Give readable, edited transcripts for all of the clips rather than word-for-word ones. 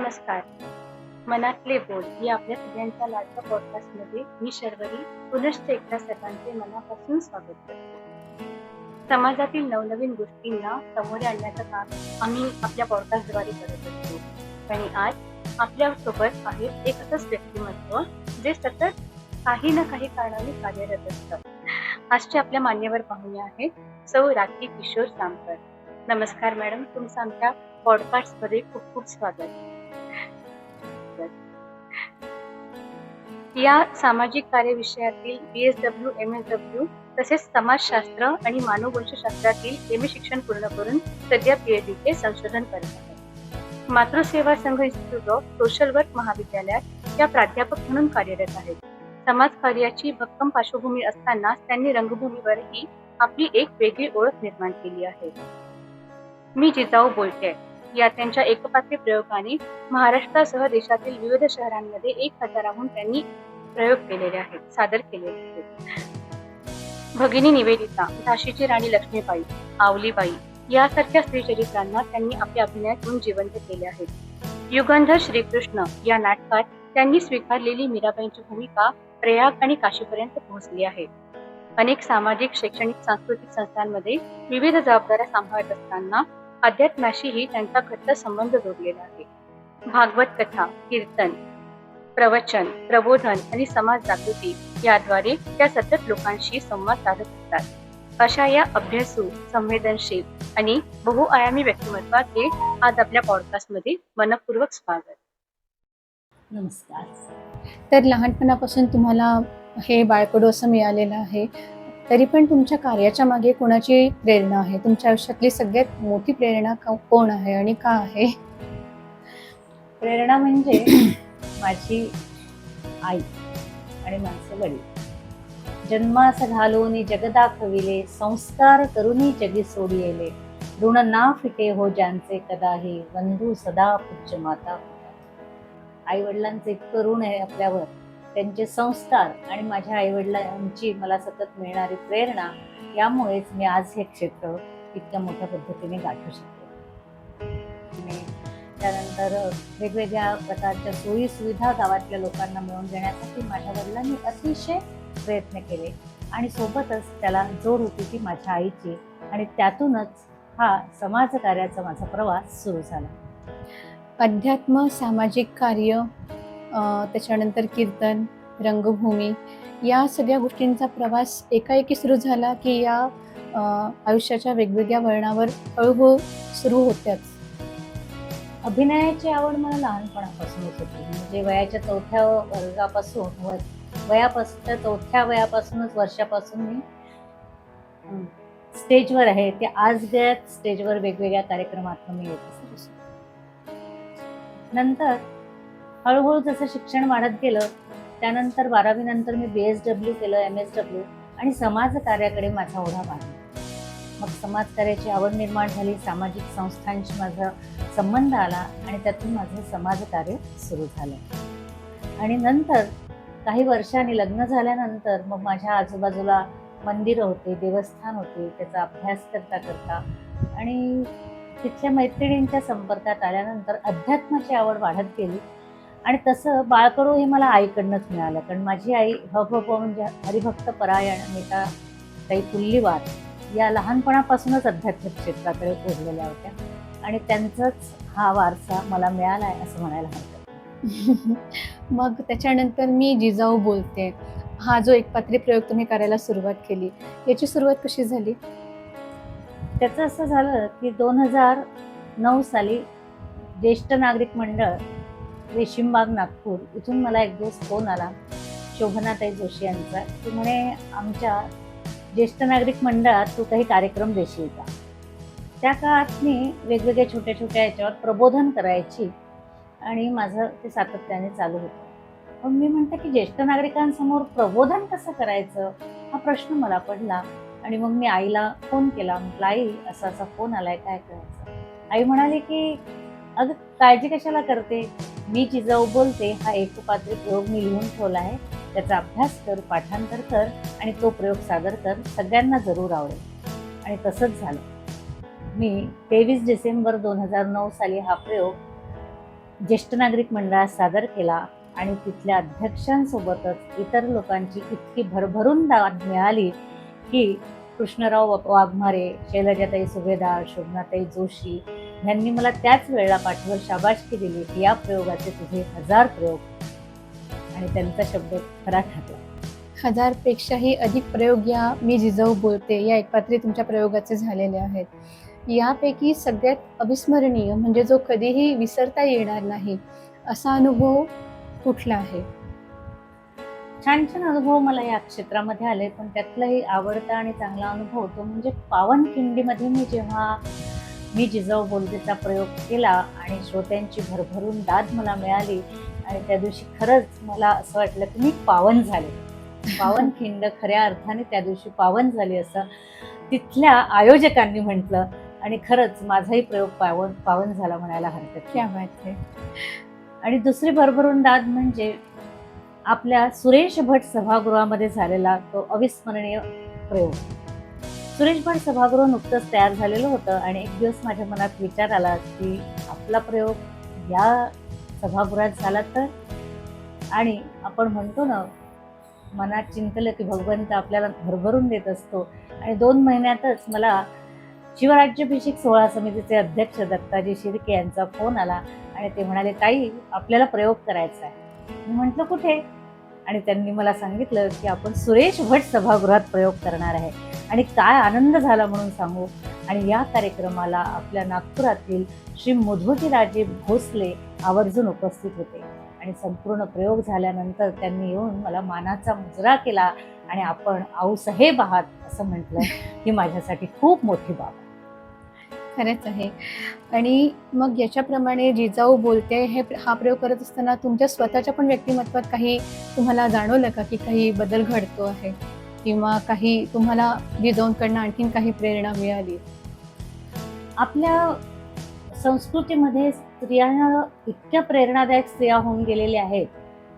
नमस्कार. मनातले बोल या आपल्या सगळ्यांच्या लाडक्या पॉडकास्टमध्ये मी शर्वरी पुनश्च एकदा सर्वांचे मनापासून स्वागत करते. समाजातील नवनवीन गोष्टींना समोर आणण्याचं काम आम्ही आपल्या पॉडकास्टद्वारे करत असतो. आणि आज आपल्यासोबत आहे एक असंच व्यक्तिमत्व जे सतत काही ना काही कारणाने कार्यरत असतं. आजचे आपल्या मान्यवर पाहुणे आहेत सौ राखी किशोर सामकर. नमस्कार मॅडम, तुमचं आमच्या पॉडकास्टमध्ये खूप खूप स्वागत. या सामाजिक कार्य विषयातील BSW, MSW तसेच समाजशास्त्र आणि मानववंशशास्त्रातील MA शिक्षण पूर्ण करून सध्या PhD चे संशोधन करत आहेत. मातृसेवा संघ इन्स्टिट्यूट ऑफ सोशल वर्क महाविद्यालयात त्या प्राध्यापक म्हणून कार्यरत आहेत. समाजकार्याची भक्कम पार्श्वभूमी असतानाच त्यांनी रंगभूमीवरही आपली एक वेगळी ओळख निर्माण केली आहे. मी जिजाऊ बोलते या त्यांच्या एकपात्री प्रयोगाने महाराष्ट्रासह देशातील विविध शहरांमध्ये 1000हून त्यांनी प्रयोग केलेले आहेत, सादर केलेले आहेत. भगिनी निवेदिता, झाशीची राणी लक्ष्मीबाई, आवलीबाई यासारख्या स्त्रीचरित्रांना त्यांनी आपल्या अभिनयातून जिवंत केले आहेत. युगंधर श्रीकृष्ण या नाटकात त्यांनी स्वीकारलेली मीराबाईंची भूमिका प्रयाग आणि काशीपर्यंत पोहोचली आहे. अनेक सामाजिक, शैक्षणिक, सांस्कृतिक संस्थांमध्ये विविध जबाबदाऱ्या सांभाळत असताना अध्यात्माशीही त्यांचा घट्ट संबंध जोडलेला आहे. भागवत कथा, कीर्तन, प्रवचन, प्रबोधन आणि समाज जागृती याद्वारे त्या सतत लोकांशी संवाद साधत असतात. अशा या अभ्यासू, संवेदनशील आणि बहुआयामी व्यक्तिमत्वाचे आज आपल्या पॉडकास्टमध्ये मनपूर्वक स्वागत. नमस्कार. तर लहानपणापासून तुम्हाला हे बाळकडू असं मिळालेलं आहे, तरी पण तुमच्या कार्याच्या मागे कोणाची प्रेरणा आहे? तुमच्या आयुष्यातली सगळ्यात मोठी प्रेरणा कोण आहे आणि का आहे? प्रेरणा म्हणजे माझी आई आणि माझे वडील. जन्मास घालून जग दाखविले, संस्कार करूनी जगी सोडिले, ऋण ना फिटे हो ज्यांचे कदाही, बंधू सदा पूज्य माता. आई वडिलांचे इतकं ऋण आहे आपल्यावर, त्यांचे संस्कार आणि माझ्या आई वडिलांची मला सतत मिळणारी प्रेरणा, यामुळेच मी आज हे क्षेत्र इतक्या मोठ्या पद्धतीने गाठू शकते. आणि त्यानंतर वेगवेगळ्या प्रकारच्या सोयी सुविधा गावातल्या लोकांना मिळवून देण्यासाठी माझ्या वडिलांनी अतिशय प्रयत्न केले आणि सोबतच त्याला जोड होती ती माझ्या आईची, आणि त्यातूनच हा समाजकार्याचा माझा प्रवास सुरू झाला. अध्यात्म, सामाजिक कार्य, त्याच्यानंतर कीर्तन, रंगभूमी या सगळ्या गोष्टींचा प्रवास एकाएकी सुरू झाला की या आयुष्याच्या वेगवेगळ्या वळणावर हळूहळू सुरू होत्याच? अभिनयाची आवड मला लहानपणापासूनच होती. म्हणजे वयाच्या 4थ्या वर्षापासून मी स्टेजवर आहे. ते आज गळ्यात स्टेजवर वेगवेगळ्या कार्यक्रमात मी येत असते. नंतर हळूहळू जसं शिक्षण वाढत गेलं, त्यानंतर 12वी नंतर मी BSW केलं, MSW, आणि समाजकार्याकडे माझा ओढा वाढला. मग समाजकार्याची आवड निर्माण झाली, सामाजिक संस्थांशी माझा संबंध आला आणि त्यातून माझं समाजकार्य सुरू झालं. आणि नंतर काही वर्षांनी लग्न झाल्यानंतर मग माझ्या आजूबाजूला मंदिरं होते, देवस्थान होते. त्याचा अभ्यास करता करता आणि तिथल्या मैत्रिणींच्या संपर्कात आल्यानंतर अध्यात्माची आवड वाढत गेली. आणि तसं बाळकडू हे मला आईकडनंच मिळालं, कारण माझी आई म्हणजे हरिभक्त परायण नेता ताई पुल्लीवार या लहानपणापासूनच अध्यात्मिक क्षेत्राकडे ओढलेल्या होत्या, आणि त्यांचाच हा वारसा मला मिळाला आहे असं म्हणायला हरकत. मग त्याच्यानंतर मी जिजाऊ बोलते हा जो एकपात्री प्रयोग तुम्ही करायला सुरुवात केली, याची सुरुवात कशी झाली? त्याचं असं झालं की 2009 साली ज्येष्ठ नागरिक मंडळ, रेशीमबाग, नागपूर इथून मला एक दिवस फोन आला शोभनाताई जोशी यांचा, की म्हणे आमच्या ज्येष्ठ नागरिक मंडळात तू काही कार्यक्रम देशील का. त्या काळात मी वेगवेगळ्या छोट्या छोट्या याच्यावर प्रबोधन करायची आणि माझं ते सातत्याने चालू होतं. पण मी म्हणते की ज्येष्ठ नागरिकांसमोर प्रबोधन कसं करायचं हा प्रश्न मला पडला. आणि मग मी आईला फोन केला, म्हटलं आई असा असा फोन आलाय, काय करायचं. आई म्हणाली की अगं काळजी कशाला करते, मी जिजाऊ बोलते हा एकपात्री प्रयोग मी लिहून ठेवला आहे, त्याचा अभ्यास कर, पाठांतर कर आणि तो प्रयोग सादर कर, सगळ्यांना जरूर आवडेल. आणि तसंच झालं. मी 23 डिसेंबर 2009 साली हा प्रयोग ज्येष्ठ नागरिक मंडळात सादर केला आणि तिथल्या अध्यक्षांसोबतच इतर लोकांची इतकी भरभरून दाद मिळाली की कृष्णराव वाघमारे, शैलजाताई सुभेदार, शोभनाताई जोशी यांनी मला त्याच वेळेला पाठवून शाबासकी दिली की या प्रयोगाचे तुझे 1000 प्रयोग, आणि त्यांचा शब्द खरा ठरला. 1000पेक्षाही अधिक प्रयोग या मी जिजाऊ बोलते या एकपात्री तुमच्या प्रयोगाचे झालेले आहेत. यापैकी सगळ्यात अविस्मरणीय म्हणजे जो कधीही विसरता येणार नाही असा अनुभव कुठला आहे? छान छान अनुभव मला या क्षेत्रामध्ये आले, पण त्यातलाही आवडता आणि चांगला अनुभव होतो म्हणजे पावनखिंडीमध्ये जेव्हा मी जिजाऊ बोलतेचा प्रयोग केला आणि श्रोत्यांची भरभरून दाद मला मिळाली आणि त्या दिवशी खरंच मला असं वाटलं की मी पावन झाले. पावनखिंड खऱ्या अर्थाने त्या दिवशी पावन झाली असं तिथल्या आयोजकांनी म्हटलं, आणि खरंच माझाही प्रयोग पावन झाला म्हणायला हरकत नाही. क्या बात आहे. आणि दुसरी भरभरून दाद म्हणजे आपल्या सुरेश भट सभागृहामध्ये झालेला तो अविस्मरणीय प्रयोग. सुरेश भट सभागृह नुकतंच तयार झालेलं होतं आणि एक दिवस माझ्या मनात विचार आला की आपला प्रयोग या सभागृहात झाला तर, आणि आपण म्हणतो ना मनात चिंतलं की भगवंत आपल्याला भरभरून देत असतो. आणि 2 महिन्यातच मला शिवराज्याभिषेक सोहळा समितीचे अध्यक्ष दत्ताजी शिर्के यांचा फोन आला आणि ते म्हणाले, ताई आपल्याला प्रयोग करायचा आहे. मी म्हटलं कुठे? आणि त्यांनी मला सांगितलं की आपण सुरेश भट सभागृहात प्रयोग करणार आहे. आणि काय आनंद झाला म्हणून सांगू. आणि या कार्यक्रमाला आपल्या नागपुरातील श्री मुधोजीराजे भोसले आवर्जून उपस्थित होते आणि संपूर्ण प्रयोग झाल्यानंतर त्यांनी येऊन मला मानाचा मुजरा केला आणि आपण आऊसाहेब आहात असं म्हटलं ही माझ्यासाठी खूप मोठी बाब आहे. खरंच आहे. आणि मग याच्याप्रमाणे जिजाऊ बोलते हा प्रयोग करत असताना तुमच्या स्वतःच्या पण व्यक्तिमत्वात काही तुम्हाला जाणवलं का की काही बदल घडतो आहे किंवा काही तुम्हाला जिजाऊंकडनं आणखीन काही प्रेरणा मिळाली? आपल्या संस्कृतीमध्ये स्त्रियांना इतक्या प्रेरणादायक स्त्रिया होऊन गेलेल्या आहेत.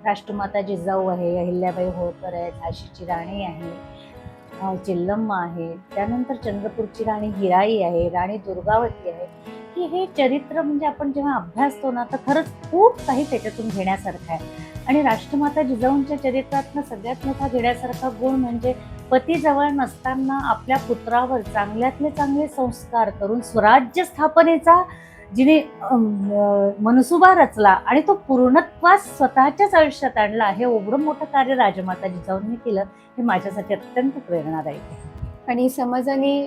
राष्ट्रमाता जिजाऊ आहे, अहिल्याबाई होळकर आहे, झाशीची राणी आहे, चिल्लम्मा आहे, त्यानंतर चंद्रपूरची राणी हिराई आहे, राणी दुर्गावती आहे, की हे चरित्र म्हणजे आपण जेव्हा अभ्यासतो ना तर खरंच खूप काही त्याच्यातून घेण्यासारखं आहे. आणि राष्ट्रमाता जिजाऊंच्या चरित्रातनं सगळ्यात मोठा घेण्यासारखा गुण म्हणजे पतीजवळ नसताना आपल्या पुत्रावर चांगल्यातले चांगले संस्कार करून स्वराज्य स्थापनेचा जिने मनसुबा रचला आणि तो पूर्णत्वास स्वतःच्याच आयुष्यात आणला. हे एवढं मोठं कार्य राजमाता जिजाऊंनी केलं हे माझ्यासाठी अत्यंत प्रेरणादायक आहे. आणि समाजाने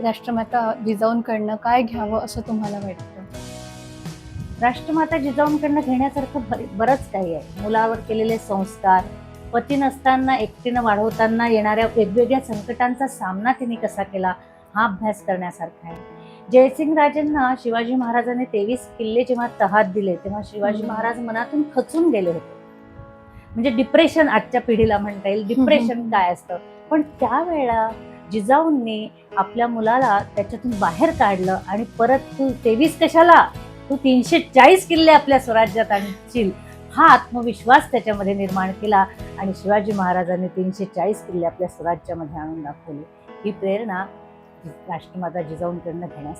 राष्ट्रमाता जिजाऊंकडनं काय घ्यावं असं तुम्हाला वाटतं? राष्ट्रमाता जिजाऊंकडनं घेण्यासारखं बरंच काही आहे. मुलावर केलेले संस्कार, पती नसताना एकटीनं वाढवताना येणाऱ्या वेगवेगळ्या संकटांचा सामना तिने कसा केला हा अभ्यास करण्यासारखा आहे. जयसिंग राजेंना शिवाजी महाराजांनी 23 किल्ले जेव्हा तहात दिले तेव्हा शिवाजी महाराज मनातून खचून गेले होते. म्हणजे डिप्रेशन आजच्या पिढीला म्हणता येईल, डिप्रेशन काय असतं. पण त्यावेळेला जिजाऊंनी आपल्या मुलाला त्याच्यातून बाहेर काढलं आणि परत तू 23 कशाला, तू 340 किल्ले आपल्या स्वराज्यात आणशील हा आत्मविश्वास त्याच्यामध्ये निर्माण केला आणि शिवाजी महाराजांनी 340 किल्ले आपल्या स्वराज्यामध्ये आणून दाखवले. ही प्रेरणा राष्ट्रमाता जिजाऊंकडनं घेण्यास.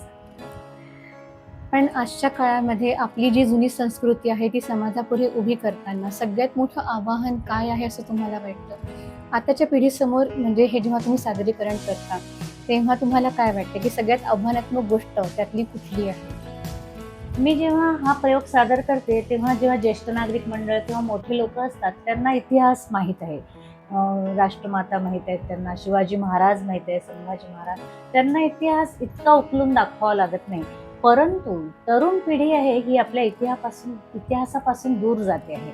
पण आजच्या काळामध्ये आपली जी जुनी संस्कृती आहे ती समाजापुढे उभी करताना सगळ्यात मोठं आव्हान काय आहे असं तुम्हाला वाटतं? आताच्या पिढीसमोर म्हणजे हे जेव्हा तुम्ही सादरीकरण करता तेव्हा तुम्हाला काय वाटतं की सगळ्यात आव्हानात्मक गोष्ट त्यातली कुठली आहे? मी जेव्हा हा प्रयोग सादर करते तेव्हा जेव्हा ज्येष्ठ नागरिक मंडळ किंवा मोठे लोक असतात त्यांना इतिहास माहीत आहे, राष्ट्रमाता माहीत आहेत, त्यांना शिवाजी महाराज माहीत आहे, संभाजी महाराज, त्यांना इतिहास इतका उकलून दाखवावा लागत नाही. परंतु तरुण पिढी आहे ही आपल्या इतिहासापासून दूर जाते आहे.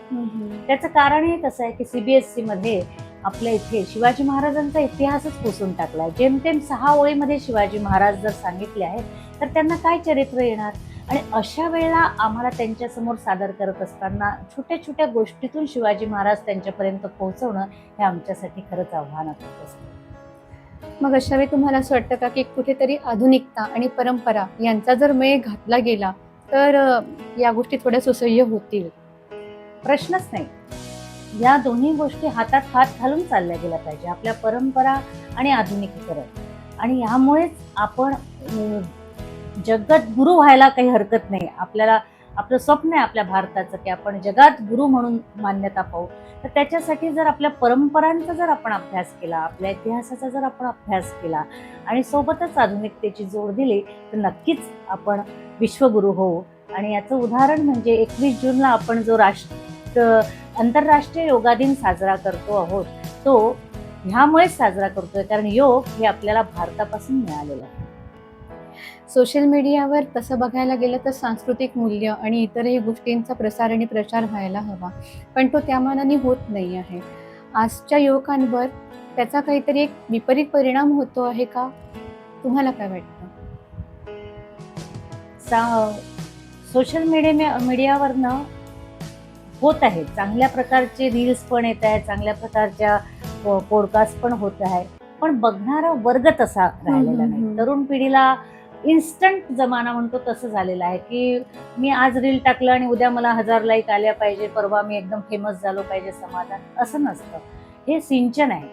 त्याचं कारणही कसं आहे की CBSE मध्ये आपल्या इथे शिवाजी महाराजांचा इतिहासच पुसून टाकलाय. जेमतेम 6 ओळीमध्ये शिवाजी महाराज जर सांगितले आहेत तर त्यांना काय चरित्र येणार. आणि अशा वेळेला आम्हाला त्यांच्यासमोर सादर करत असताना छोट्या छोट्या गोष्टीतून शिवाजी महाराज त्यांच्यापर्यंत पोहोचवणं हे आमच्यासाठी खरंच आव्हानात्मक असतं. मग अशा वेळी तुम्हाला असं वाटतं का की कुठेतरी आधुनिकता आणि परंपरा यांचा जर मेळ घातला गेला तर या गोष्टी थोड्या सुसह्य होतील? प्रश्नच नाही. या दोन्ही गोष्टी हातात हात घालून चालल्या गेल्या पाहिजे, आपल्या परंपरा आणि आधुनिकीकरण. आणि यामुळेच आपण जगद्गुरू व्हायला काही हरकत नाही. आपल्याला आपलं स्वप्न आहे आपल्या भारताचं की आपण जगात गुरु म्हणून मान्यता पाहू, तर त्याच्यासाठी जर आपल्या परंपरांचा जर आपण अभ्यास केला, आपल्या इतिहासाचा जर आपण अभ्यास केला आणि सोबतच आधुनिकतेची जोड दिली, तर नक्कीच आपण विश्वगुरु होऊ. आणि याचं उदाहरण म्हणजे 21 जूनला आपण जो आंतरराष्ट्रीय योगा दिन साजरा करतो आहोत, तो ह्यामुळेच साजरा करतोय कारण योग हे आपल्याला भारतापासून मिळालेलं आहे. सोशल मीडियावर तसं बघायला गेलं तर सांस्कृतिक मूल्य आणि इतरही गोष्टींचा प्रसार आणि प्रचार व्हायला हवा, पण तो त्या मानाने होत नाही आहे. आजच्या युवकांवर त्याचा काहीतरी एक विपरीत परिणाम होतो आहे का? तुम्हाला काय वाटतं? सोशल मीडियावरनं होत आहे, चांगल्या प्रकारचे रील्स पण येत आहेत, चांगल्या प्रकारच्या पॉडकास्ट पण होत आहे, पण बघणारा वर्ग तसा राहिलेला नाही. तरुण पिढीला इन्स्टंट जमाना म्हणतो तसं झालेलं आहे की मी आज रील टाकलं आणि उद्या मला 1000 लाईक आल्या पाहिजे, परवा मी एकदम फेमस झालो पाहिजे, समाधान. असं नसतं. हे सिंचन आहे.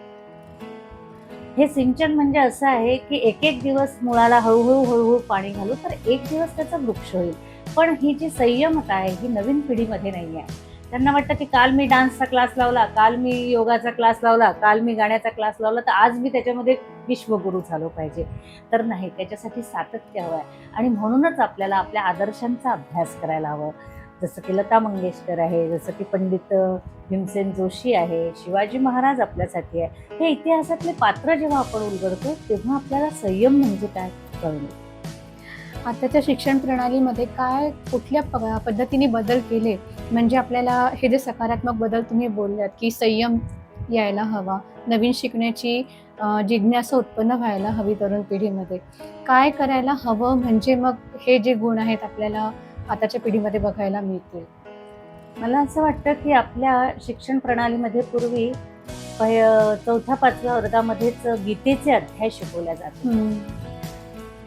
हे सिंचन म्हणजे असं आहे की एक एक दिवस मुळाला हळूहळू पाणी घालू तर एक दिवस त्याचा वृक्ष होईल. पण ही जी संयमता आहे ही नवीन पिढीमध्ये नाही आहे. त्यांना वाटतं की काल मी डान्सचा क्लास लावला, काल मी योगाचा क्लास लावला, काल मी गाण्याचा क्लास लावला, तर आज मी त्याच्यामध्ये विश्वगुरु झालो पाहिजे. तर नाही, त्याच्यासाठी सातत्य हवं आहे. आणि म्हणूनच आपल्याला आपल्या आदर्शांचा अभ्यास करायला हवं. जसं की लता मंगेशकर आहे, जसं की पंडित भीमसेन जोशी आहे, शिवाजी महाराज आपल्यासाठी आहे. हे इतिहासातले पात्र जेव्हा आपण उलगडतो तेव्हा आपल्याला संयम म्हणजे काय कळलं. आताच्या शिक्षण प्रणालीमध्ये कुठल्या पद्धतीने बदल केले म्हणजे आपल्याला हे जे सकारात्मक बदल तुम्ही बोललात की संयम यायला हवा, नवीन शिकण्याची जिज्ञासा उत्पन्न व्हायला हवी तरुण पिढीमध्ये, काय करायला हवं म्हणजे मग हे जे गुण आहेत आपल्याला आताच्या पिढीमध्ये बघायला मिळतील? मला असं वाटतं की आपल्या शिक्षण प्रणालीमध्ये पूर्वी 4-5व्या वर्गामध्येच गीतेचे अध्याय शिकवल्या जातात.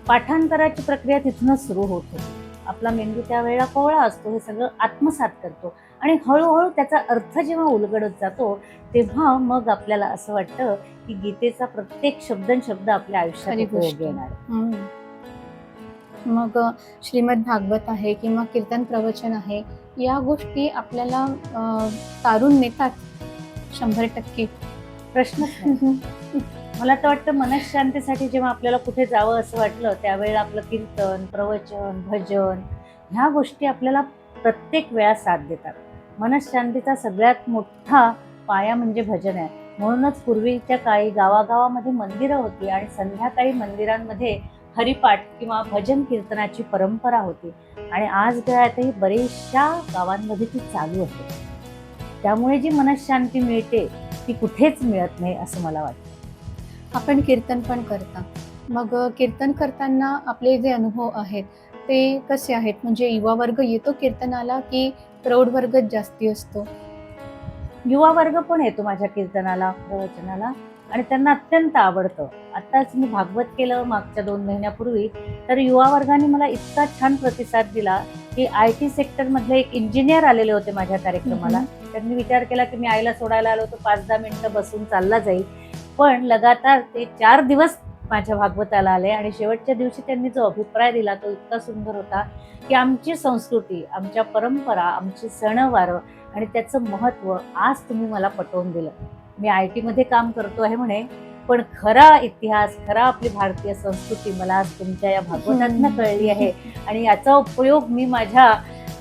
पाठांतराची प्रक्रिया तिथूनच सुरू होत होती. आपला मेंदू त्यावेळेला कोवळा असतो, हे सगळं आत्मसात करतो आणि हळूहळू त्याचा अर्थ जेव्हा उलगडत जातो तेव्हा मग आपल्याला असं वाटतं की गीतेचा प्रत्येक शब्द आपल्या आयुष्यात उपयोगी येणार. मग श्रीमद भागवत आहे किंवा कीर्तन प्रवचन आहे, या गोष्टी आपल्याला तारून नेतात 100%? प्रश्नच नाही. मला तर वाटतं मनःशांतीसाठी जेव्हा आपल्याला कुठे जावं असं वाटलं त्यावेळेला आपलं कीर्तन, प्रवचन, भजन ह्या गोष्टी आपल्याला प्रत्येक वेळा साथ देतात. मनःशांतीचा सगळ्यात मोठा पाया म्हणजे भजन आहे. म्हणूनच पूर्वीच्या काळी गावागावामध्ये मंदिरं होती आणि संध्याकाळी मंदिरांमध्ये हरिपाठ किंवा भजन कीर्तनाची परंपरा होती आणि आज काळातही बरेचशा गावांमध्ये ती चालू आहे. त्यामुळे जी मनःशांती मिळते ती कुठेच मिळत नाही असं मला वाटतं. आपण कीर्तन पण करता, मग कीर्तन करताना आपले जे अनुभव आहेत ते कसे आहेत? म्हणजे युवा वर्ग येतो कीर्तनाला की प्रौढ वर्गच जास्ती असतो? युवा वर्ग पण येतो माझ्या कीर्तनाला, प्रवचनाला आणि त्यांना अत्यंत आवडतं. आताच मी भागवत केलं मागच्या 2 महिन्यापूर्वी, तर युवा वर्गाने मला इतका छान प्रतिसाद दिला की IT सेक्टरमधले एक इंजिनियर आलेले होते माझ्या कार्यक्रमाला. त्यांनी विचार केला की मी आईला सोडायला आलो तर 5-10 मिनिटं बसून चालला जाईल, पण लगातार ते 4 दिवस माझ्या भागवताला आले आणि शेवटच्या दिवशी त्यांनी जो अभिप्राय दिला तो इतका सुंदर होता की आमची संस्कृती, आमच्या परंपरा, आमची सणवार आणि त्याचं महत्त्व आज तुम्ही मला पटवून दिलं. मी IT मध्ये काम करतो आहे म्हणे, पण खरा इतिहास, खरा आपली भारतीय संस्कृती मला आज तुमच्या या भागवतातनं कळली आहे आणि याचा उपयोग मी माझ्या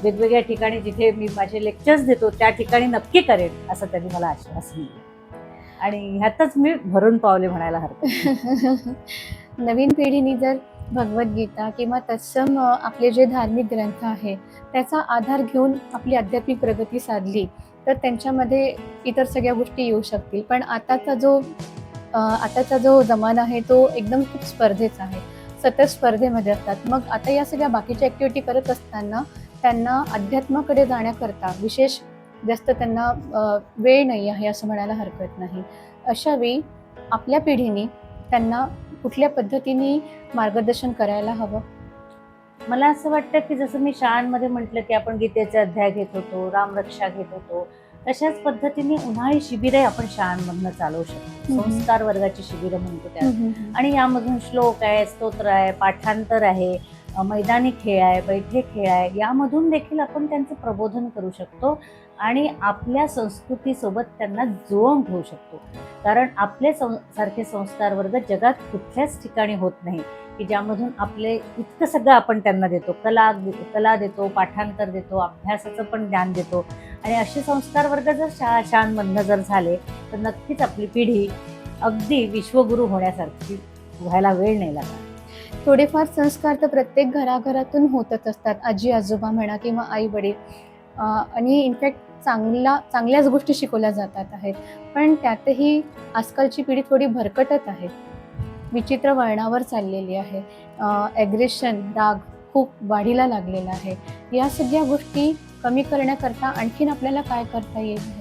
वेगवेगळ्या ठिकाणी जिथे मी माझे लेक्चर्स देतो त्या ठिकाणी नक्की करेन असं त्यांनी मला आश्वासन दिलं आणि ह्यातच मी भरून पावले म्हणायला हरकत. नवीन पिढीने जर भगवद्गीता किंवा तत्सम आपले जे धार्मिक ग्रंथ आहे त्याचा आधार घेऊन आपली आध्यात्मिक प्रगती साधली तर त्यांच्यामध्ये इतर सगळ्या गोष्टी येऊ शकतील. पण आताचा जो जमाना आहे तो एकदम खूप स्पर्धेचा आहे, सतत स्पर्धेमध्ये असतात. मग आता या सगळ्या बाकीच्या ॲक्टिव्हिटी करत असताना त्यांना अध्यात्माकडे जाण्याकरता विशेष जास्त त्यांना वेळ नाही आहे असं म्हणायला हरकत नाही. अशा वेळी आपल्या पिढीने त्यांना कुठल्या पद्धतीने मार्गदर्शन करायला हवं? मला असं वाटतं की जसं मी शाळांमध्ये म्हटलं की आपण गीतेचे अध्याय घेत होतो, रामरक्षा घेत होतो, तशाच पद्धतीने उन्हाळी शिबिरे आपण शाळांमधनं चालवू शकतो. संस्कार वर्गाची शिबिरं म्हणतो त्या आणि यामधून श्लोक आहे, स्तोत्र आहे, पाठांतर आहे मैदानी खेळ आहे, बैठे खेळ आहे, यामधून देखील आपण त्यांचं प्रबोधन करू शकतो आणि आपल्या संस्कृतीसोबत त्यांना जुळवून ठेवू शकतो. कारण आपले सारखे संस्कार वर्ग जगात कुठल्याच ठिकाणी होत नाही की ज्यामधून आपले इतकं सगळं आपण त्यांना देतो. कला देतो, पाठांतर देतो, अभ्यासाचं पण ज्ञान देतो. आणि असे संस्कार वर्ग जर शाळांमधनं जर झाले तर नक्कीच आपली पिढी अगदी विश्वगुरू होण्यासारखी व्हायला वेळ नाही लागणार. थोडेफार संस्कार तर प्रत्येक घराघरातून होतच असतात, आजी आजोबा म्हणा किंवा आई वडील, आणि इनफॅक्ट चांगल्याच गोष्टी शिकवल्या जातात आहेत. पण त्यातही आजकालची पिढी थोडी भरकटत आहे, विचित्र वळणावर चाललेली आहे. ॲग्रेशन, राग खूप वाढीला लागलेला आहे. या सगळ्या गोष्टी कमी करण्याकरता आणखीन आपल्याला काय करता येईल?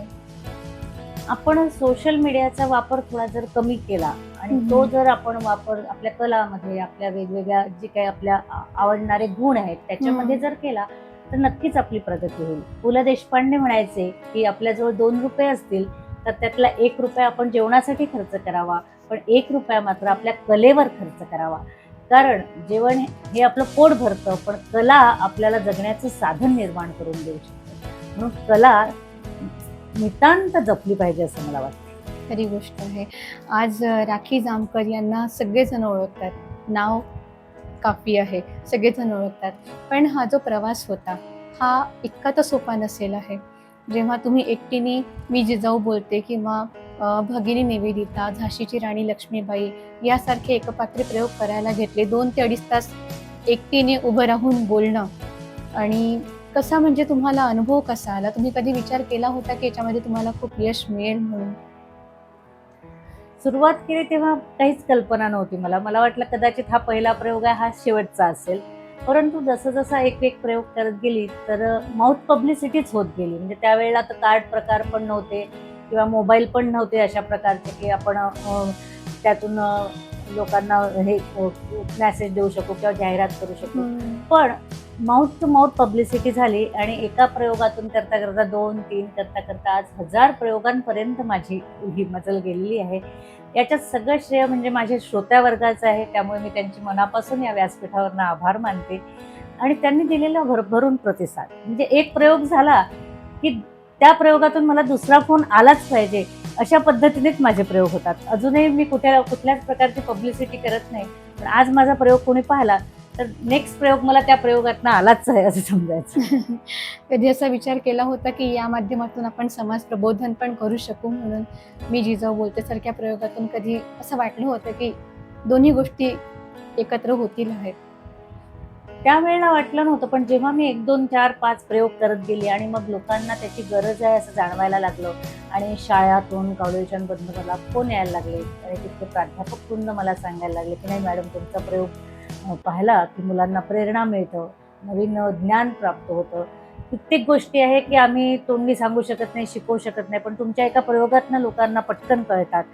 आपण सोशल मीडियाचा वापर थोडा जर कमी केला आणि तो जर आपण वापर आपल्या कलामध्ये, आपल्या वेगवेगळ्या जे काही आपल्या आवडणारे गुण आहेत त्याच्यामध्ये जर केला तर नक्कीच आपली प्रगती होईल. पु ल देशपांडे म्हणायचे की आपल्याजवळ 2 रुपये असतील तर त्यातला 1 रुपया आपण जेवणासाठी खर्च करावा, पण 1 रुपया मात्र आपल्या कलेवर खर्च करावा. कारण जेवण हे आपलं पोट भरतं, पण कला आपल्याला जगण्याचं साधन निर्माण करून देऊ शकते. म्हणून कला नितांत जपली पाहिजे असं मला वाटतं. खरी गोष्ट आहे. आज राखी जामकर यांना सगळेजण ओळखतात, नाव काफी आहे, सगळेजण ओळखतात. पण हा जो प्रवास होता हा इतका तर सोपा नसेल आहे. जेव्हा तुम्ही एकटीने मी जिजाऊ बोलते किंवा भगिनी निवेदिता, झाशीची राणी लक्ष्मीबाई यासारखे एकपात्री प्रयोग करायला घेतले, 2 ते 2.5 तास एकटीने उभं राहून बोलणं, आणि कसा म्हणजे तुम्हाला अनुभव कसा आला? तुम्ही कधी विचार केला होता की याच्यामध्ये तुम्हाला खूप यश मिळेल म्हणून? सुरुवात केली तेव्हा काहीच कल्पना नव्हती मला. मला वाटलं कदाचित हा पहिला प्रयोग आहे, हा शेवटचा असेल. परंतु जसं जसं एक प्रयोग करत गेली तर माउथ पब्लिसिटीच होत गेली. म्हणजे त्यावेळेला तर कार्ड प्रकार पण नव्हते किंवा मोबाईल पण नव्हते अशा प्रकारचे की आपण त्यातून लोकांना हे मेसेज देऊ शकू किंवा जाहिरात करू शकू. पण माउथ टू माउथ पब्लिसिटी झाली आणि एका प्रयोगातून करता करता 2-3 करता करता आज 1000 प्रयोगांपर्यंत माझी ही मजल गेलेली आहे. याच्यात सगळं श्रेय म्हणजे माझ्या श्रोत्यावर्गाचं आहे. त्यामुळे मी त्यांची मनापासून या व्यासपीठावरनं आभार मानते आणि त्यांनी दिलेला भरभरून प्रतिसाद. म्हणजे एक प्रयोग झाला की त्या प्रयोगातून मला दुसरा फोन आलाच पाहिजे अशा पद्धतीनेच माझे प्रयोग होतात. अजूनही मी कुठल्याच प्रकारची पब्लिसिटी करत नाही, पण आज माझा प्रयोग कोणी पाहिला तर नेक्स्ट प्रयोग मला त्या प्रयोगातनं आलाच आहे असं समजायचं. कधी असा विचार केला होता की या माध्यमातून आपण समाज प्रबोधन पण करू शकू म्हणून? मी जिजाऊ बोलते सारख्या प्रयोगातून कधी असं वाटलं होतं की दोन्ही गोष्टी एकत्र होतील आहेत? त्यावेळेला वाटलं नव्हतं, पण जेव्हा मी 1, 2, 4, 5 प्रयोग करत गेली आणि मग लोकांना त्याची गरज आहे असं जाणवायला लागलं आणि शाळातून कॉलेजांमधून मला फोन यायला लागले आणि तिथले प्राध्यापक पूर्ण मला सांगायला लागले की नाही मॅडम, तुमचा प्रयोग पाहिला की मुलांना प्रेरणा मिळतं, नवीन ज्ञान प्राप्त होतं. कित्येक गोष्टी आहे की आम्ही तोंडी सांगू शकत नाही, शिकवू शकत नाही, पण तुमच्या एका प्रयोगातनं लोकांना पटकन कळतात.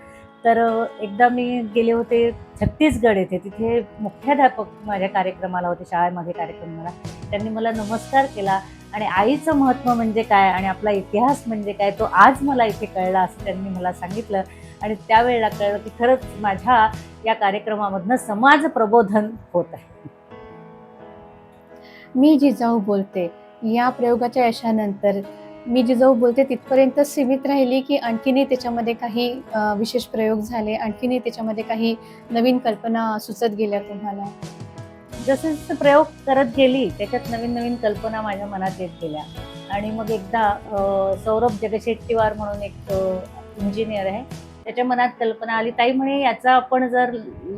तर एकदा मी गेले होते छत्तीसगड येथे, तिथे मुख्याध्यापक माझ्या कार्यक्रमाला होते, शाळेमध्ये कार्यक्रमाला. त्यांनी मला नमस्कार केला आणि आईचं महत्त्व म्हणजे काय आणि आपला इतिहास म्हणजे काय तो आज मला इथे कळला असं त्यांनी मला सांगितलं. आणि त्यावेळेला कळलं की खरंच माझ्या या कार्यक्रमामधनं समाज प्रबोधन होत आहे. मी जिजाऊ बोलते या प्रयोगाच्या यशानंतर मी जिजाऊ बोलते तिथपर्यंत सीमित राहिली की आणखीनही त्याच्यामध्ये काही विशेष प्रयोग झाले, आणखीनही त्याच्यामध्ये काही नवीन कल्पना सुचत गेल्या तुम्हाला? जसं जसं प्रयोग करत गेली त्याच्यात नवीन नवीन कल्पना माझ्या मनात येत गेल्या. आणि मग एकदा सौरभ जगशेट्टीवार म्हणून एक इंजिनियर आहे, त्याच्या मनात कल्पना आली, ताई म्हणे याचा आपण जर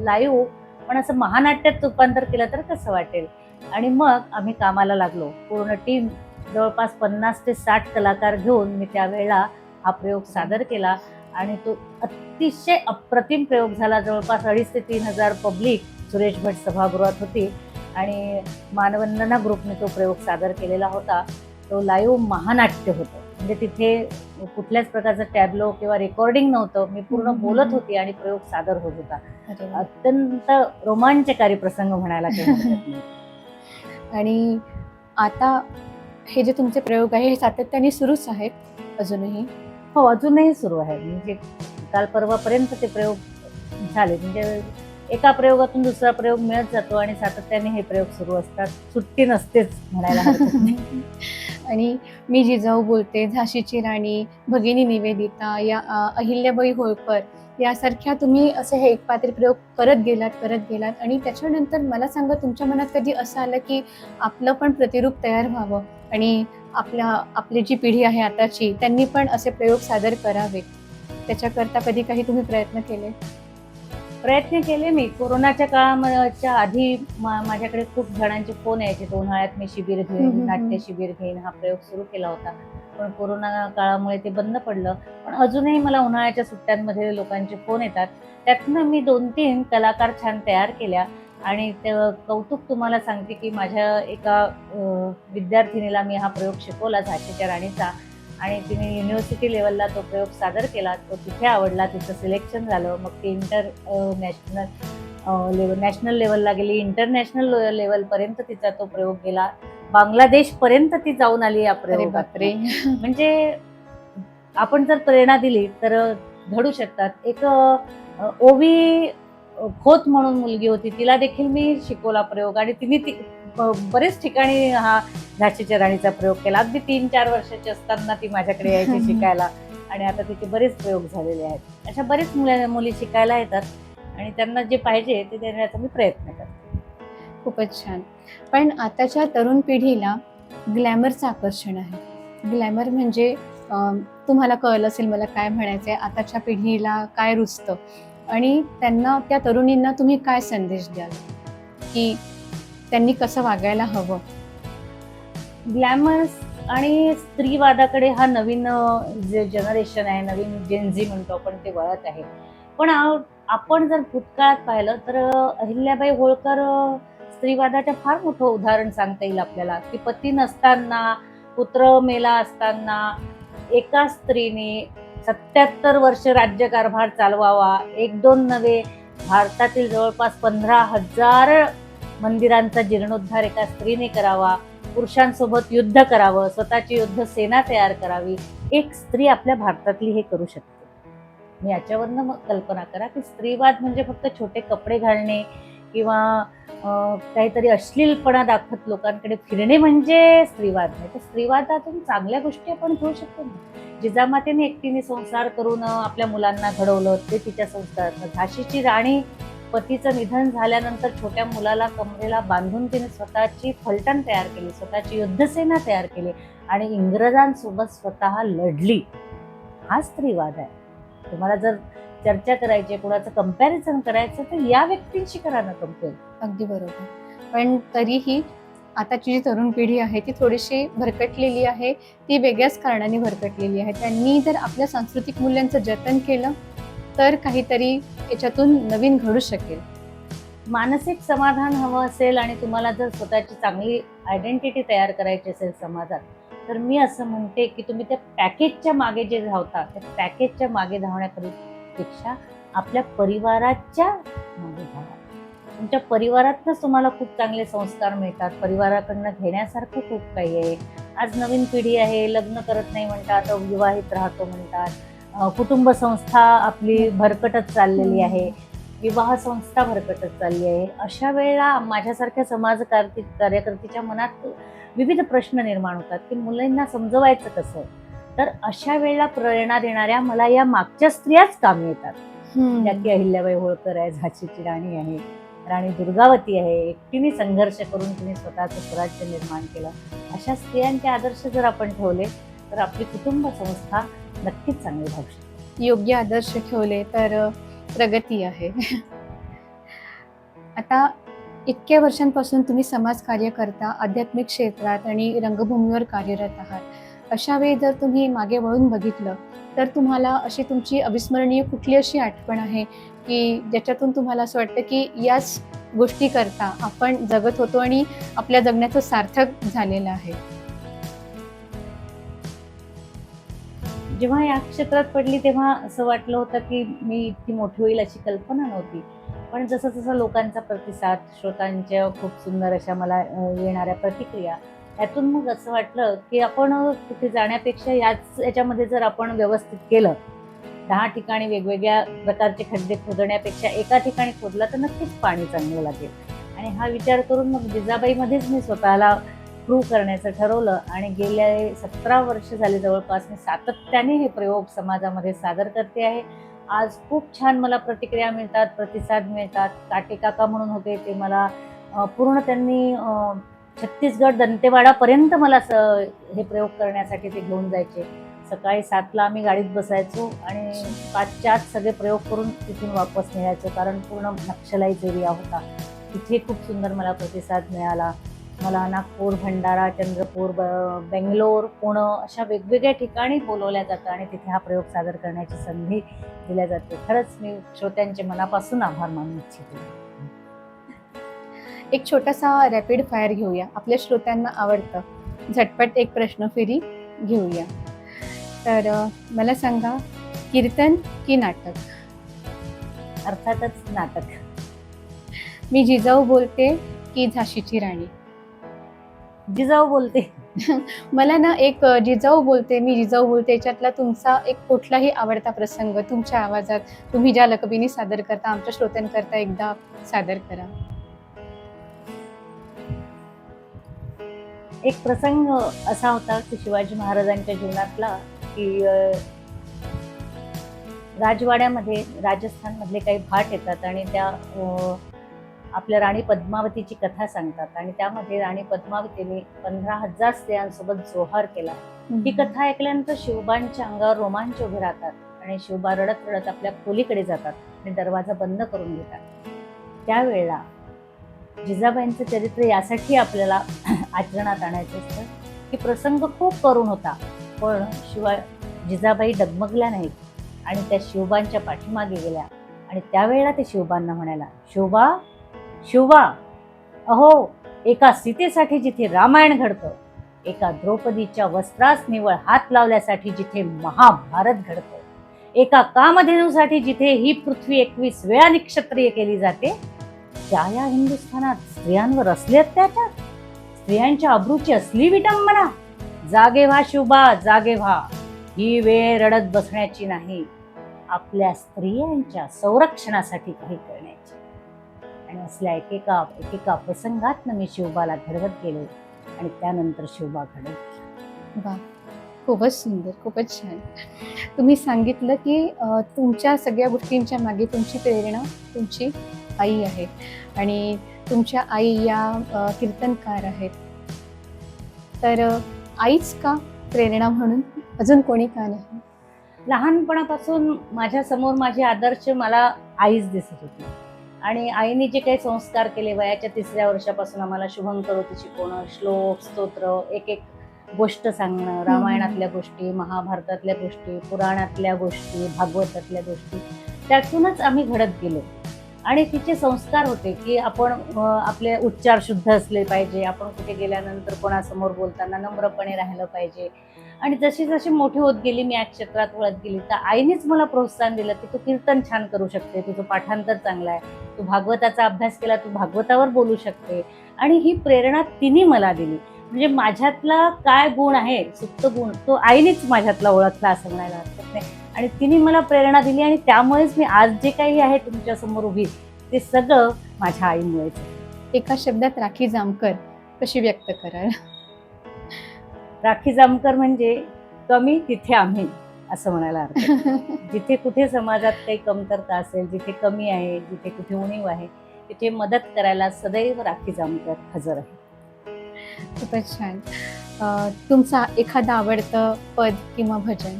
लाईव्ह पण असं महानाट्यात रूपांतर केलं तर कसं वाटेल. आणि मग आम्ही कामाला लागलो, पूर्ण टीम जवळपास 50 ते 60 कलाकार घेऊन मी त्यावेळेला हा प्रयोग सादर केला आणि तो अतिशय अप्रतिम प्रयोग झाला. जवळपास 2,500 ते 3,000 पब्लिक सुरेश भट सभागृहात होती आणि मानवंदना ग्रुपने तो प्रयोग सादर केलेला होता. तो लाईव्ह महानाट्य होतं, म्हणजे तिथे कुठल्याच प्रकारचं टॅब्लो किंवा रेकॉर्डिंग नव्हतं. मी पूर्ण बोलत होती आणि प्रयोग सादर होत होता. अत्यंत रोमांचकारी प्रसंग म्हणायला काही हरकत नाही. आणि आता हे जे तुमचे प्रयोग आहे हे सातत्याने सुरूच आहेत अजूनही? हो, अजूनही सुरू आहे. म्हणजे काल परवापर्यंत ते प्रयोग झाले. म्हणजे एका प्रयोगातून दुसरा प्रयोग मिळत जातो आणि सातत्याने हे प्रयोग सुरू असतात. सुट्टी नसतेच म्हणायला हरकत नाही. आणि मी जिजाऊ बोलते, झाशीची राणी, भगिनी निवेदिता, या अहिल्याबाई होळकर यासारख्या तुम्ही असे हे एकपात्री प्रयोग करत गेलात आणि त्याच्यानंतर मला सांगा, तुमच्या मनात कधी असं आलं की आपलं पण प्रतिरूप तयार व्हावं आणि आपली जी पिढी आहे आताची, त्यांनी पण असे प्रयोग सादर करावे, त्याच्याकरता कधी काही तुम्ही प्रयत्न केले? प्रयत्न केले मी. कोरोनाच्या काळाच्या आधी माझ्याकडे खूप जणांचे फोन यायचे, उन्हाळ्यात मी शिबिर घेईन, नाट्य शिबिर घेईन, हा प्रयोग सुरू केला होता. पण कोरोना काळामुळे ते बंद पडलं. पण अजूनही मला उन्हाळ्याच्या सुट्ट्यांमध्ये लोकांचे फोन येतात. त्यातनं मी 2-3 कलाकार छान तयार केल्या आणि ते कौतुक तुम्हाला सांगते की माझ्या एका विद्यार्थिनीला मी हा प्रयोग शिकवला झाशीच्या राणीचा आणि तिने युनिव्हर्सिटी लेवलला तो प्रयोग सादर केला. तो तिथे आवडला, तिचं सिलेक्शन झालं. मग ती नॅशनल लेवलला गेली, इंटरनॅशनल लेवलपर्यंत तिचा तो प्रयोग गेला. बांगलादेशपर्यंत ती जाऊन आली या अरे बापरे. प्रयोगात. म्हणजे आपण जर प्रेरणा दिली तर घडू शकतात. एक ओवी खोत म्हणून मुलगी होती, तिला देखील मी शिकवला प्रयोग आणि तिने बरेच ठिकाणी हा झाशीच्या राणीचा प्रयोग केला. अगदी 3-4 वर्षाची असताना ती माझ्याकडे यायची शिकायला आणि आता तिचे बरेच प्रयोग झालेले आहेत. अशा बरेच मुली शिकायला येतात आणि त्यांना जे पाहिजे ते देण्याचा मी प्रयत्न करते. खूपच छान. पण आताच्या तरुण पिढीला ग्लॅमरचं आकर्षण आहे. ग्लॅमर म्हणजे तुम्हाला कळलं असेल मला काय म्हणायचंय. आताच्या पिढीला काय रुचतं आणि त्या तरुणींना तुम्ही काय संदेश द्याल की त्यांनी कसं वागायला हवं? ग्लॅमर्स आणि स्त्रीवादाकडे हा नवीन जे जनरेशन आहे, नवीन जेनझी म्हणतो आपण, ते वळत आहे. पण आपण जर भूतकाळात पाहिलं तर अहिल्याबाई होळकर स्त्रीवादाचं फार मोठं उदाहरण सांगता येईल आपल्याला, की पती नसताना, पुत्र मेला असताना एका स्त्रीने 77 वर्ष राज्यकारभार चालवावा. 1-2 नव्हे, भारतातील जवळपास 15,000 मंदिरांचा जीर्णोद्धार एका स्त्रीने करावा. पुरुषांसोबत युद्ध करावं, स्वतःची युद्ध सेना तयार करावी. एक स्त्री आपल्या भारतातली हे करू शकते. मी याच्यावरनं मग कल्पना करा की स्त्रीवाद म्हणजे फक्त छोटे कपडे घालणे किंवा काहीतरी अश्लीलपणा दाखवत लोकांकडे फिरणे म्हणजे स्त्रीवाद नाही. तर स्त्रीवादातून चांगल्या गोष्टी आपण घेऊ शकतो ना. जिजामातेने एकटीने संसार करून आपल्या मुलांना घडवलं, ते तिच्या संस्कारातनं. झाशीची राणी पतीचं निधन झाल्यानंतर छोट्या मुलाला कमरेला बांधून तिने स्वतःची फलटण तयार केली, स्वतःची युद्धसेना तयार केली आणि इंग्रजांसोबत स्वतः लढली. हा स्त्रीवाद आहे. तुम्हाला जर चर्चा करायची, कुणाचं कंपॅरिझन करायचं तर या व्यक्तींशी करा ना कंपेअर. अगदी बरोबर. पण तरीही आताची जी तरुण पिढी आहे ती थोडीशी भरकटलेली आहे. ती वेगळ्याच कारणाने भरकटलेली आहे. त्यांनी जर आपल्या सांस्कृतिक मूल्यांचं जतन केलं तर काहीतरी याच्यातून नवीन घडू शकेल. मानसिक समाधान हवं असेल आणि तुम्हाला जर स्वतःची चांगली आयडेंटिटी तयार करायची असेल समाजात, तर मी असं म्हणते की तुम्ही त्या पॅकेजच्या मागे जे धावता, त्या पॅकेजच्या मागे धावण्यापेक्षा आपल्या परिवाराच्या मागे धावा. तुमच्या परिवारातच तुम्हाला खूप चांगले संस्कार मिळतात. परिवाराकडनं घेण्यासारखं खूप काही आहे. आज नवीन पिढी आहे, लग्न करत नाही म्हणतात, अविवाहित राहतो म्हणतात. कुटुंब संस्था आपली भरकटत चाललेली आहे, विवाह संस्था भरकटत चालली आहे. अशा वेळेला माझ्यासारख्या समाज कार्यकर्त्याच्या मनात विविध प्रश्न निर्माण होतात की मुलांना समजवायचं कसं. तर अशा वेळेला प्रेरणा देणाऱ्या मला या मागच्या स्त्रियाच कामी येतात. ज्या की अहिल्याबाई होळकर आहे, झाशीची राणी आहे, राणी दुर्गावती आहे. एकटीने संघर्ष करून तिने स्वतःचं स्वराज्य निर्माण केलं. अशा स्त्रियांचे आदर्श जर आपण ठेवले तर आपली कुटुंब संस्था नक्कीच चांगली राहू शकते. योग्य आदर्श ठेवले तर प्रगती आहे. आता इतक्या वर्षांपासून तुम्ही समाजकार्य करता, आध्यात्मिक क्षेत्रात आणि रंगभूमीवर कार्यरत आहात. अशा वेळी जर तुम्ही मागे वळून बघितलं तर तुम्हाला अशी तुमची अविस्मरणीय कुठली अशी आठवण आहे की ज्याच्यातून तुम्हाला असं वाटतं की याच गोष्टी करता आपण जगत होतो आणि आपल्या जगण्याचं सार्थक झालेलं आहे? जेव्हा या क्षेत्रात पडली तेव्हा असं वाटलं होतं की मी इतकी मोठी होईल अशी कल्पना नव्हती. पण जसं जसं लोकांचा प्रतिसाद, श्रोतांच्या खूप सुंदर अशा मला येणाऱ्या प्रतिक्रिया, त्यातून मग असं वाटलं की आपण कुठे जाण्यापेक्षा याच्यामध्ये जर आपण व्यवस्थित केलं 10 ठिकाणी वेगवेगळ्या प्रकारचे खड्डे खोदण्यापेक्षा एका ठिकाणी खोदला तर नक्कीच पाणी चांगलं लागेल. आणि हा विचार करून मग जिजाबाईमध्येच मी स्वतःला प्रूव्ह करण्याचं ठरवलं आणि गेले 17 वर्ष झाले जवळपास मी सातत्याने हे प्रयोग समाजामध्ये सादर करते आहे. आज खूप छान मला प्रतिक्रिया मिळतात, प्रतिसाद मिळतात. काटे काका म्हणून होते, ते मला पूर्ण त्यांनी छत्तीसगड दंतेवाडापर्यंत मला हे प्रयोग करण्यासाठी ते घेऊन जायचे. सकाळी 7ला आम्ही गाडीत बसायचो आणि 5च्या आत सगळे प्रयोग करून तिथून वापस निघायचो, कारण पूर्ण नक्षलाईच एरिया होता. तिथे खूप सुंदर मला प्रतिसाद मिळाला. मला नागपूर, भंडारा, चंद्रपूर, बेंगलोर, पुणे अशा वेगवेगळ्या ठिकाणी बोलवल्या जातं आणि तिथे हा प्रयोग सादर करण्याची संधी दिल्या जाते. खरंच मी श्रोत्यांचे मनापासून आभार मानू इच्छिते. एक छोटासा रॅपिड फायर घेऊया. आपल्या श्रोत्यांना आवडतं, झटपट एक प्रश्न फेरी घेऊया. तर मला सांगा, कीर्तन की नाटक? अर्थातच नाटक. मी जिजाऊ बोलते की झाशीची राणी? जिजाऊ बोलते. मला ना एक जिजाऊ बोलते, मी जिजाऊ बोलते याच्यातला तुमचा एक कुठलाही आवडता प्रसंग तुमच्या आवाजात तुम्ही ज्या लकबीने सादर करता, आमच्या श्रोत्यांकरता एकदा सादर करा. एक प्रसंग असा होता की शिवाजी महाराजांच्या जीवनातला, की राजवाड्यामध्ये राजस्थानमधले काही भाट येतात आणि त्या आपल्या राणी पद्मावतीची कथा सांगतात आणि त्यामध्ये राणी पद्मावतीने 15,000 स्त्रियांसोबत जोहार केला. ही कथा ऐकल्यानंतर शिवबांच्या अंगावर रोमांच उभे राहतात आणि शिवबा रडत रडत आपल्या खोलीकडे जातात आणि दरवाजा बंद करून घेतात. त्यावेळेला जिजाबाईंचं चरित्र यासाठी आपल्याला आचरणात आणायचं असतं की प्रसंग खूप करून होता, पण जिजाबाई डगमगल्या नाहीत आणि त्या शिवबांच्या पाठीमागे गेल्या आणि त्यावेळेला ते शिवबांना म्हणायला, शिवबा शिवबा, अहो, एका सीतेसाठी जिथे रामायण घडतं, एका द्रौपदीच्या वस्त्रास निवळ हात लावल्यासाठी जिथे महाभारत घडतं, एका कामधेनूसाठी जिथे ही पृथ्वी 21 वेळा निक्षत्रिय केली जाते, त्या या हिंदुस्थानात स्त्रियांवर असले अत्याचार, स्त्रियांच्या अब्रूची असली विटंबना. जागे व्हा शिवबा, जागे व्हा. ही वेळ रडत बसण्याची नाही, आपल्या स्त्रियांच्या संरक्षणासाठी काही करण्याची. आणि असल्या एकेका प्रसंगात मी शिवबाला घडवत गेले आणि त्यानंतर शिवबा घडत. वा, खूपच सुंदर, खूपच छान. तुम्ही सांगितलं की तुमच्या सगळ्या गोष्टींच्या मागे तुमची प्रेरणा तुमची आई आहे आणि तुमच्या आई या कीर्तनकार आहेत. तर आईच का प्रेरणा म्हणून, अजून कोणी का नाही? लहानपणापासून माझ्या समोर माझे आदर्श मला आईच दिसत होती आणि आईने जे काही संस्कार केले, वयाच्या 3ऱ्या वर्षापासून आम्हाला शुभंकरोती शिकवणं, श्लोक, स्तोत्र, एक एक गोष्ट सांगणं, रामायणातल्या गोष्टी, महाभारतातल्या गोष्टी, पुराणातल्या गोष्टी, भागवतातल्या गोष्टी, त्यातूनच आम्ही घडत गेलो. आणि तिचे संस्कार होते की आपण आपले उच्चार शुद्ध असले पाहिजे, आपण कुठे गेल्यानंतर कोणासमोर बोलताना नम्रपणे राहिलं पाहिजे. आणि जशी जशी मोठी होत गेली, मी या क्षेत्रात वळत गेली, तर आईनेच मला प्रोत्साहन दिलं की तू कीर्तन छान करू शकते, तुझं पाठांतर चांगलं आहे, तू भागवताचा अभ्यास केला, तू भागवतावर बोलू शकते. आणि ही प्रेरणा तिने मला दिली. म्हणजे माझ्यातला काय गुण आहे, सुप्त गुण, तो आईनेच माझ्यातला ओळखला असं म्हणायला हरकत नाही. आणि तिने मला प्रेरणा दिली आणि त्यामुळेच मी आज जे काही आहे तुमच्यासमोर उभी, ते सगळं माझ्या आईमुळेच. एका शब्दात राखी जामकर कशी व्यक्त कराल? राखी जामकर म्हणजे कमी तिथे आम्ही, असं म्हणायला हरकत नाही. जिथे कुठे समाजात काही कमतरता असेल, जिथे कमी आहे, जिथे कुठे उणीव आहे, तिथे मदत करायला सदैव राखी जामकर हजर आहे. खूपच छान. तुमचा एखादा आवडतं पद किंवा भजन?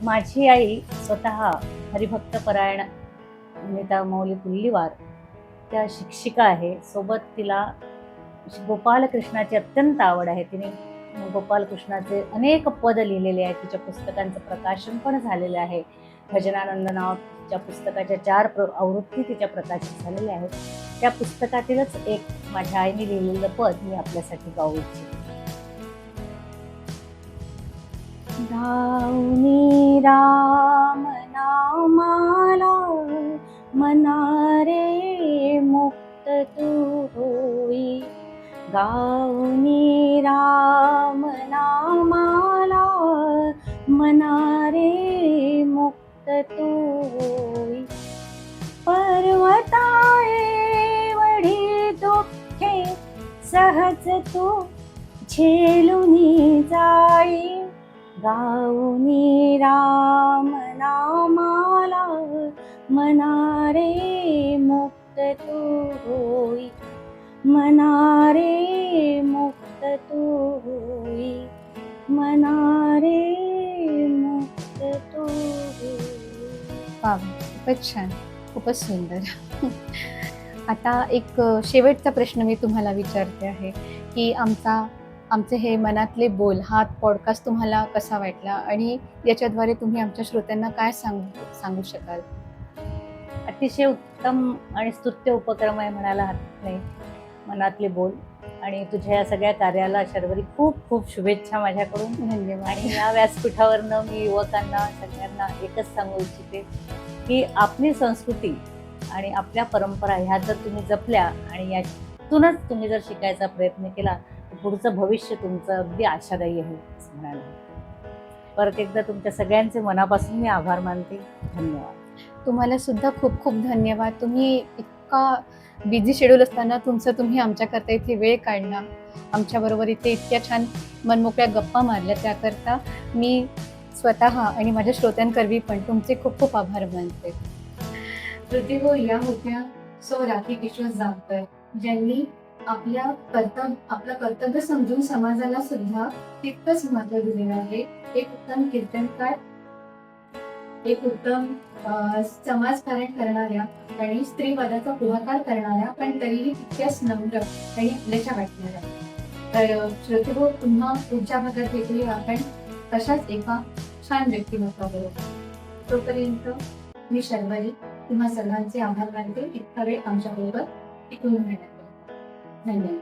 माझी आई स्वतः हरिभक्त परायण नीता मौली पुल्लीवार त्या शिक्षिका आहे. सोबत तिला गोपालकृष्णाची अत्यंत आवड आहे. तिने गोपालकृष्णाचे अनेक पद लिहिलेले आहेत. तिच्या पुस्तकांचं प्रकाशन पण झालेलं आहे. भजनानंद नाव तिच्या पुस्तकाच्या 4 आवृत्ती तिच्या प्रकाशित झालेल्या आहेत. त्या पुस्तकातीलच एक माझ्या आईने लिहिलेलं पद मी आपल्यासाठी गाऊ इच्छिते. गाऊनी राम नामाला मना रे मुक्त तू होई, गाऊनी राम नामाला मन तू होई. पर्वताए वढी दुःखे सहज तू झेलुनी जाई. गाऊनी राम नामाला मना रे मुक्त तू होई. मना रे मुक्त तू होई. मना रे मुक्त तू होई. वा, खूपच छान, खूपच सुंदर. आता एक शेवटचा प्रश्न मी तुम्हाला विचारते आहे की आमचे हे मनातले बोल हा पॉडकास्ट तुम्हाला कसा वाटला आणि याच्याद्वारे तुम्ही आमच्या श्रोत्यांना काय सांगू शकाल? अतिशय उत्तम आणि स्तुत्य उपक्रम आहे म्हणायला हरकत नाही. मनातले बोल आणि तुझ्या या सगळ्या कार्याला शर्वरी खूप खूप शुभेच्छा माझ्याकडून. धन्यवाद. आणि या व्यासपीठावरनं मी युवकांना सगळ्यांना एकच सांगू इच्छिते की आपली संस्कृती आणि आपल्या परंपरा ह्या जर तुम्ही जपल्या आणि यातूनच तुम्ही जर शिकायचा प्रयत्न केला तर पुढचं भविष्य तुमचं अगदी आशादायी आहे असं म्हणायला. परत एकदा तुमच्या सगळ्यांचे मनापासून मी आभार मानते. धन्यवाद. तुम्हाला सुद्धा खूप खूप धन्यवाद. तुम्ही इतका बिझी शेड्यूल असताना तुम्ही आमच्याकरता इथे वेळ काढला, आमच्याबरोबर इथे इतक्या छान मनमोकळ्या गप्पा मारल्या, त्याकरता मी स्वतः आणि माझ्या श्रोत्यांकरवी पण तुमचे खूप खूप आभार मानते. श्रुती हो, या होत्या सौ राखी किशोर जामकर, ज्यांनी आपलं कर्तव्य समजून समाजाला सुद्धा तितकंच महत्व दिलेलं आहे. एक उत्तम कीर्तनकार, एक उत्तम समाजकारण करणाऱ्या आणि स्त्रीवादाचा पुढाकार करणाऱ्या पण तरीही तितक्याच नम्र आणि आपल्याच्या वाटणाऱ्या. तर श्रुती हो, पुन्हा पुढच्या भागात भेटूया आपण तशाच एका छान व्यक्तिमत्वाबरोबर. तोपर्यंत मी शर्वरी तुम्हा सर्वांचे आभार मानते इतका वेळ आमच्याबरोबर टिकून राहण्याबद्दल. धन्यवाद.